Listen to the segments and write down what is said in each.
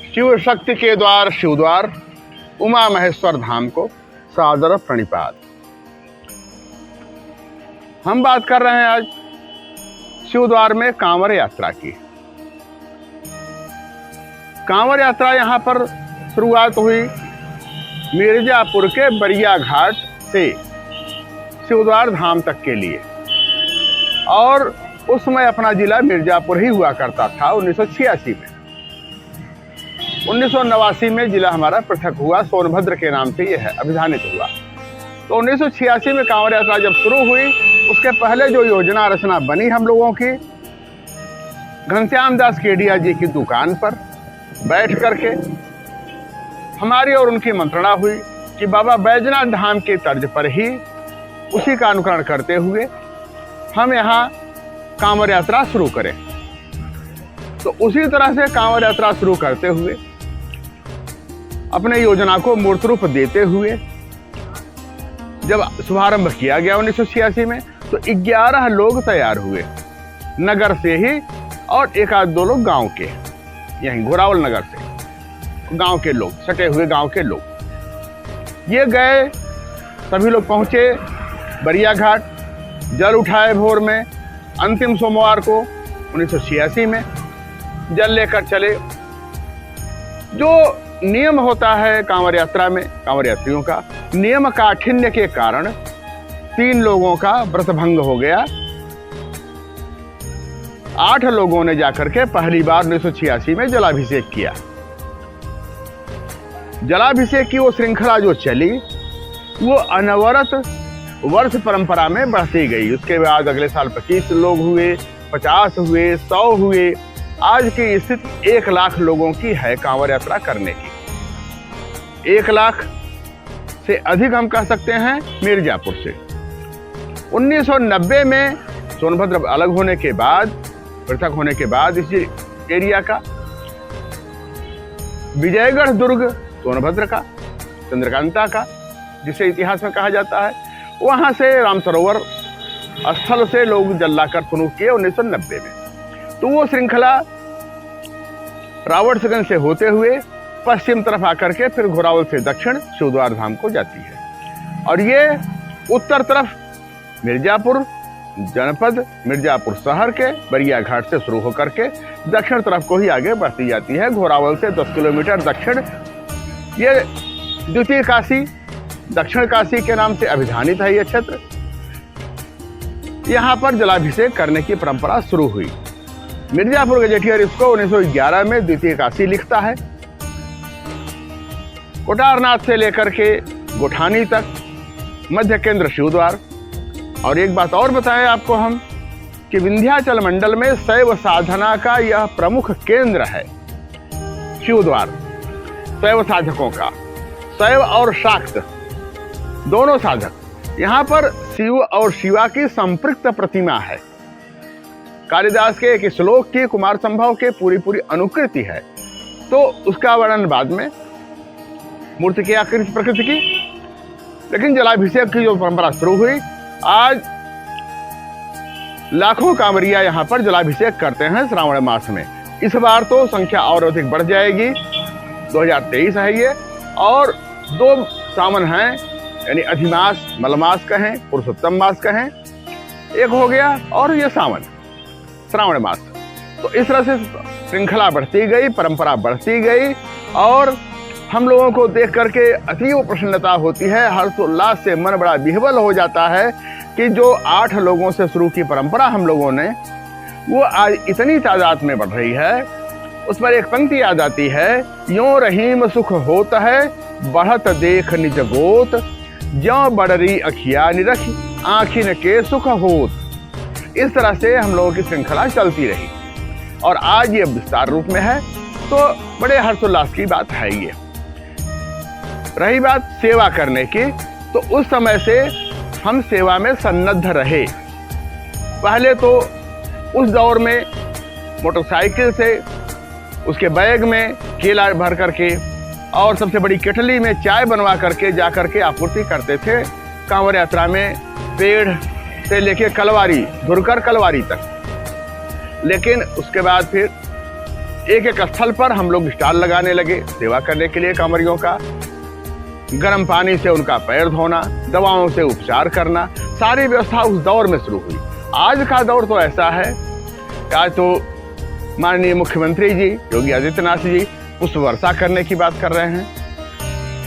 शिव शक्ति के द्वार शिव द्वार उमा महेश्वर धाम को सादर प्रणिपात। हम बात कर रहे हैं आज शिव द्वार में कांवर यात्रा की। कांवर यात्रा यहाँ पर शुरुआत हुई मिर्जापुर के बरिया घाट से शिवद्वार धाम तक के लिए, और उस समय अपना जिला मिर्जापुर ही हुआ करता था। 1986 में 1989 में जिला हमारा पृथक हुआ, सोनभद्र के नाम से यह अभिधानित हुआ। तो 1986 में कांवर यात्रा जब शुरू हुई, उसके पहले जो योजना रचना बनी हम लोगों की, घनश्याम दास केडिया जी की दुकान पर बैठ करके हमारी और उनकी मंत्रणा हुई कि बाबा बैजनाथ धाम के तर्ज पर ही उसी का अनुकरण करते हुए हम यहाँ कांवर यात्रा शुरू करें। तो उसी तरह से कांवर यात्रा शुरू करते हुए अपने योजना को मूर्त रूप देते हुए जब शुभारंभ किया गया 1986 में, तो 11 लोग तैयार हुए नगर से ही, और एक आध दो लोग गांव के, यहीं घोरावल नगर से गांव के लोग, सटे हुए गांव के लोग ये गए। सभी लोग पहुंचे बरिया घाट, जल उठाए भोर में, अंतिम सोमवार को 1986 में जल लेकर चले। जो नियम होता है कांवर यात्रा में, कांवर यात्रियों का नियम काठिन्य के कारण 3 लोगों का व्रत भंग हो गया। 8 लोगों ने जाकर के पहली बार 1986 में जलाभिषेक किया। जलाभिषेक की वो श्रृंखला जो चली, वो अनवरत वर्ष परंपरा में बढ़ती गई। उसके बाद अगले साल 25 लोग हुए, 50 हुए, 100 हुए। आज की स्थिति 1 लाख लोगों की है कांवर यात्रा करने की। 1 लाख से अधिक हम कह सकते हैं मिर्जापुर से। 1990 में सोनभद्र अलग होने के बाद, पृथक होने के बाद इस एरिया का, विजयगढ़ दुर्ग सोनभद्र का, चंद्रकांता का, जिसे इतिहास में कहा जाता है, वहां से रामसरोवर स्थल से लोग जल लाकर शुरू किए 1990 में। तो वो श्रृंखला रावटसगंज से होते हुए पश्चिम तरफ आकर के फिर घोरावल से दक्षिण शिवद्वार धाम को जाती है, और ये उत्तर तरफ मिर्जापुर जनपद, मिर्जापुर शहर के बरिया घाट से शुरू होकर के दक्षिण तरफ को ही आगे बढ़ती जाती है। घोरावल से 10 किलोमीटर दक्षिण ये द्वितीय काशी, दक्षिण काशी के नाम से अभिधानित है यह क्षेत्र। यहाँ पर जलाभिषेक करने की परंपरा शुरू हुई। मिर्जापुर गजेटियर इसको 1911 में द्वितीय काशी लिखता है। कोटारनाथ से लेकर के गोठानी तक मध्य केंद्र शिवद्वार। और एक बात और बताएं आपको हम कि विंध्याचल मंडल में शैव साधना का यह प्रमुख केंद्र है शिवद्वार। शैव साधकों का, शैव और शाक्त दोनों साधक, यहाँ पर शिव और शिवा की संपृक्त प्रतिमा है। कालिदास के एक श्लोक की, कुमार संभव के पूरी अनुकृति है। तो उसका वर्णन बाद में, मूर्ति की आकृति प्रकृति की। लेकिन जलाभिषेक की जो परंपरा शुरू हुई, आज लाखों कांवरिया यहाँ पर जलाभिषेक करते हैं श्रावण मास में। इस बार तो संख्या और अधिक बढ़ जाएगी। 2023 है ये, और 2 सावन हैं, यानी अधिमास, मलमास कहें, पुरुषोत्तम मास कहें, एक हो गया, और ये सावन, श्रावण मास। तो इस तरह से श्रृंखला बढ़ती गई, परंपरा बढ़ती गई, और हम लोगों को देख करके अतीव प्रसन्नता होती है, हर्षोल्लास से मन बड़ा विह्वल हो जाता है कि जो 8 लोगों से शुरू की परंपरा हम लोगों ने, वो आज इतनी तादाद में बढ़ रही है। उस पर एक पंक्ति याद आती है, यों रहीम सुख होत है, बढ़त देख निज गोत, ज्यों बढ़री अखिया निरखी, आँखिन के सुख होत। इस तरह से हम लोगों की श्रृंखला चलती रही, और आज ये विस्तार रूप में है। तो बड़े हर्षोल्लास की बात है ये। रही बात सेवा करने की, तो उस समय से हम सेवा में सन्नद्ध रहे। पहले तो उस दौर में मोटरसाइकिल से उसके बैग में केला भर करके और सबसे बड़ी केटली में चाय बनवा करके जा करके आपूर्ति करते थे कांवर यात्रा में, पेड़ से लेके कलवारी, धुरकर कलवारी तक। लेकिन उसके बाद फिर एक एक स्थल पर हम लोग स्टॉल लगाने लगे सेवा करने के लिए कांवरियों का। गर्म पानी से उनका पैर धोना, दवाओं से उपचार करना, सारी व्यवस्था उस दौर में शुरू हुई। आज का दौर तो ऐसा है, आज तो माननीय मुख्यमंत्री जी योगी आदित्यनाथ जी पुष्प वर्षा करने की बात कर रहे हैं।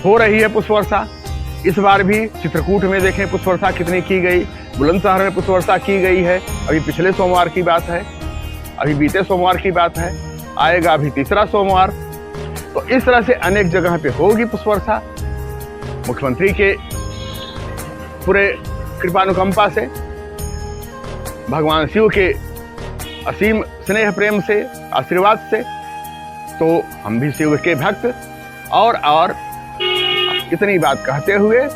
हो रही है पुष्प वर्षा। इस बार भी चित्रकूट में देखें पुष्प वर्षा कितनी की गई, बुलंदशहर में पुष्प वर्षा की गई है। अभी पिछले सोमवार की बात है, अभी बीते सोमवार की बात है, आएगा अभी तीसरा सोमवार। तो इस तरह से अनेक जगह पे होगी पुष्प वर्षा। मुख्यमंत्री के पूरे कृपानुकंपा से, भगवान शिव के असीम स्नेह प्रेम से, आशीर्वाद से, तो हम भी शिव के भक्त और इतनी बात कहते हुए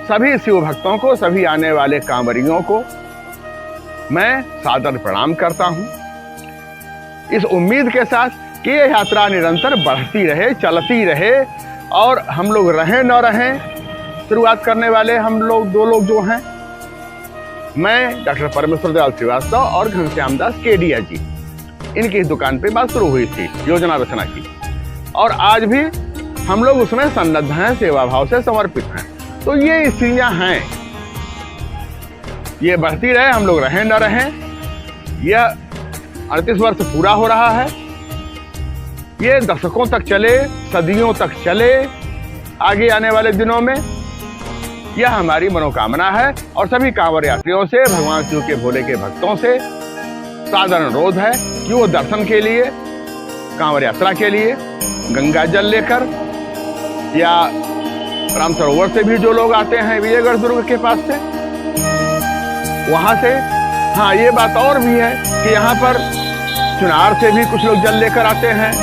सभी शिव भक्तों को, सभी आने वाले कांवरियों को मैं सादर प्रणाम करता हूं, इस उम्मीद के साथ कि यह यात्रा निरंतर बढ़ती रहे, चलती रहे और हम लोग रहें न रहें। शुरुआत करने वाले हम लोग दो लोग जो हैं, मैं डॉक्टर परमेश्वर दयाल श्रीवास्तव और घनश्याम दास केडिया जी, इनकी दुकान पे बात शुरू हुई थी योजना रचना की, और आज भी हम लोग उसमें सन्नद्ध हैं, सेवा भाव से समर्पित हैं। तो ये स्थितियां हैं, ये बढ़ती रहे, हम लोग रहें न रहें। यह 38 वर्ष पूरा हो रहा है, ये दशकों तक चले, सदियों तक चले, आगे आने वाले दिनों में यह हमारी मनोकामना है। और सभी कांवड़ यात्रियों से, भगवान शिव के भोले के भक्तों से साधारण अनुरोध है कि वो दर्शन के लिए, कांवड़ यात्रा के लिए गंगा जल लेकर, या राम सरोवर से भी जो लोग आते हैं विजयगढ़ दुर्ग के पास से, वहां से, हाँ ये बात और भी है कि यहाँ पर चुनार से भी कुछ लोग जल लेकर आते हैं,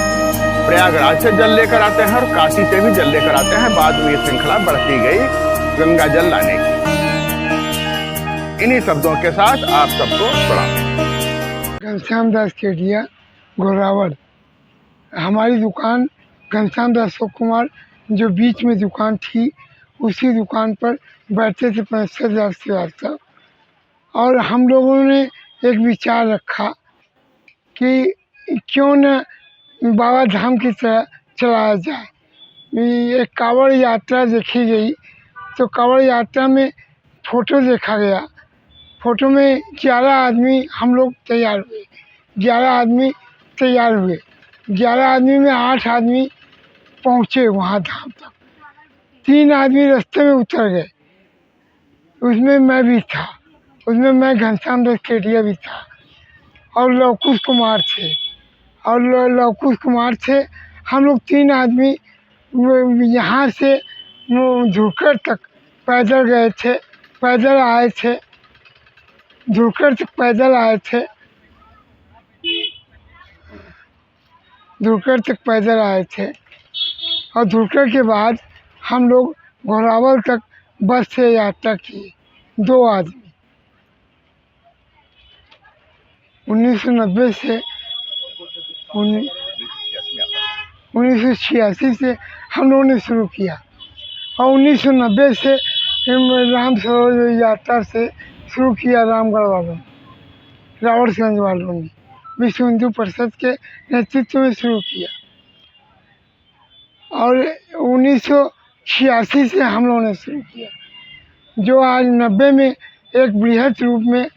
प्रयागराज से जल लेकर आते हैं और काशी से भी जल लेकर आते हैं। बाद में ये श्रृंखला बढ़ती गई गंगा जल लाने की। इन्हीं शब्दों के साथ आप सबको प्रणाम। घनश्याम दास केडिया, घोरावल। हमारी दुकान घनश्याम दास अशोक कुमार जो बीच में दुकान थी, उसी दुकान पर बैठते थे परमेश्वर दास श्रीवास्तव। और हम लोगों ने एक विचार रखा कि क्यों न बाबा धाम की तरह चलाया जाए। एक कांवड़ यात्रा देखी गई, तो कांवड़ यात्रा में फ़ोटो देखा गया। फ़ोटो में 11 आदमी हम लोग तैयार हुए, 11 आदमी तैयार हुए, 11 आदमी में 8 आदमी पहुँचे वहाँ धाम तक, 3 आदमी रास्ते में उतर गए, उसमें मैं भी था, उसमें मैं घनश्याम दास केडिया भी था, और लवकुश कुमार थे, और लवकुश कुमार थे। हम लोग 3 आदमी यहाँ से धुरखर तक पैदल गए थे, पैदल आए थे, धुरखर तक पैदल आए थे, धुरखर तक पैदल आए थे। और धुरखर के बाद हम लोग घोरावल तक बस से यात्रा किए, 2 आदमी। 1990 से 1986 से हम लोगों ने शुरू किया, और 1990 से राम सरोवर यात्रा से शुरू किया रामगढ़ वालों, रावड़गंज वालों ने विश्व हिंदू परिषद के नेतृत्व में शुरू किया। और 1986 से हम लोगों ने शुरू किया, जो आज 90 में एक बृहद रूप में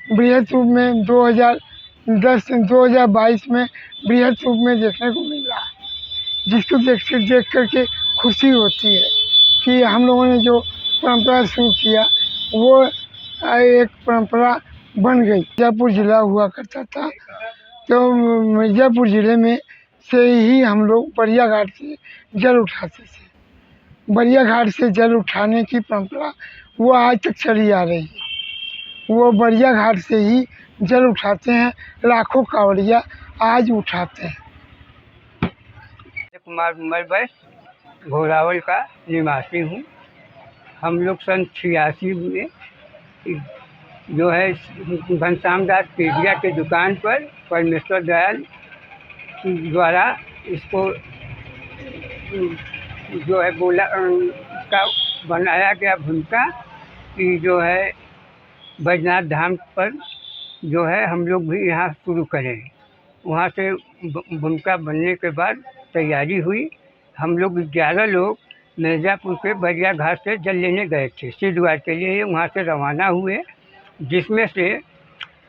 2022 में बृहद रूप में देखने को मिल रहा है, जिसको देख करके खुशी होती है कि हम लोगों ने जो परंपरा शुरू किया वो एक परंपरा बन गई। मिर्ज़ापुर ज़िला हुआ करता था, तो मिर्ज़ापुर ज़िले में से ही हम लोग बरिया घाट से जल उठाते थे। बरिया घाट से जल उठाने की परंपरा वो आज तक चली आ रही है, वो बरिया घाट से ही जल उठाते हैं, लाखों कांवड़िया आज उठाते हैं। कुमार उमर घोरावल का निवासी हूँ। हम लोग सन 86 में जो है घनश्याम दास केडिया के दुकान पर परमेश्वर दयाल द्वारा इसको जो है बोला का बनाया गया भूमिका कि जो है बैजनाथ धाम पर जो है हम लोग भी यहाँ शुरू करें। वहाँ से भूमिका बनने के बाद तैयारी हुई। हम लोग 11 लोग मिर्ज़ापुर के बरिया घाट से जल लेने गए थे हरिद्वार के लिए। वहाँ से रवाना हुए, जिसमें से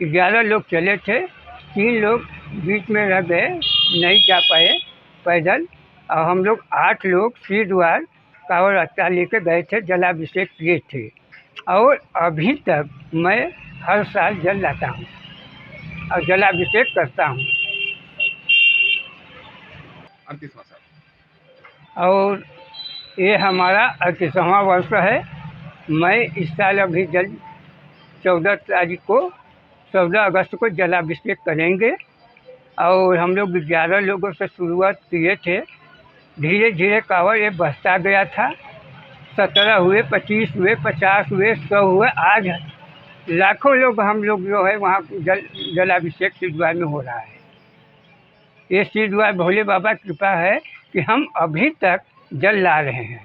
11 लोग चले थे, 3 लोग बीच में रह गए, नहीं जा पाए पैदल, और हम लोग 8 लोग हरिद्वार कांवड़ यात्रा लेकर गए थे, जलाभिषेक किए थे। और अभी तक मैं हर साल जल लाता हूँ और जलाभिषेक करता हूँ। 38वां साल और ये हमारा 38वां वर्ष है। मैं इस साल अभी 14 अगस्त को जलाभिषेक करेंगे। और हम लोग 11 लोगों से शुरुआत किए थे, धीरे धीरे कांवड़ ये बढ़ता गया था। 17 हुए, 25 हुए, 50 हुए, 100 हुए, आज लाखों लोग हम लोग जो है वहाँ जलाभिषेक हरिद्वार में हो रहा है। ये हरिद्वार भोले बाबा की कृपा है कि हम अभी तक जल ला रहे हैं।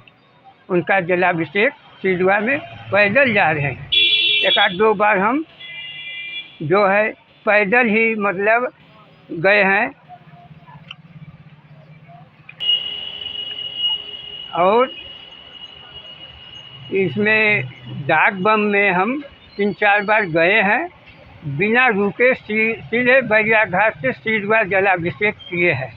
उनका जलाभिषेक हरिद्वार में पैदल जा रहे हैं। 1-2 बार हम जो है पैदल ही मतलब गए हैं। और इसमें डाक बम में हम 3-4 बार गए हैं, बिना रुके सीधे बरिया घाट से हरिद्वार जलाभिषेक किए हैं।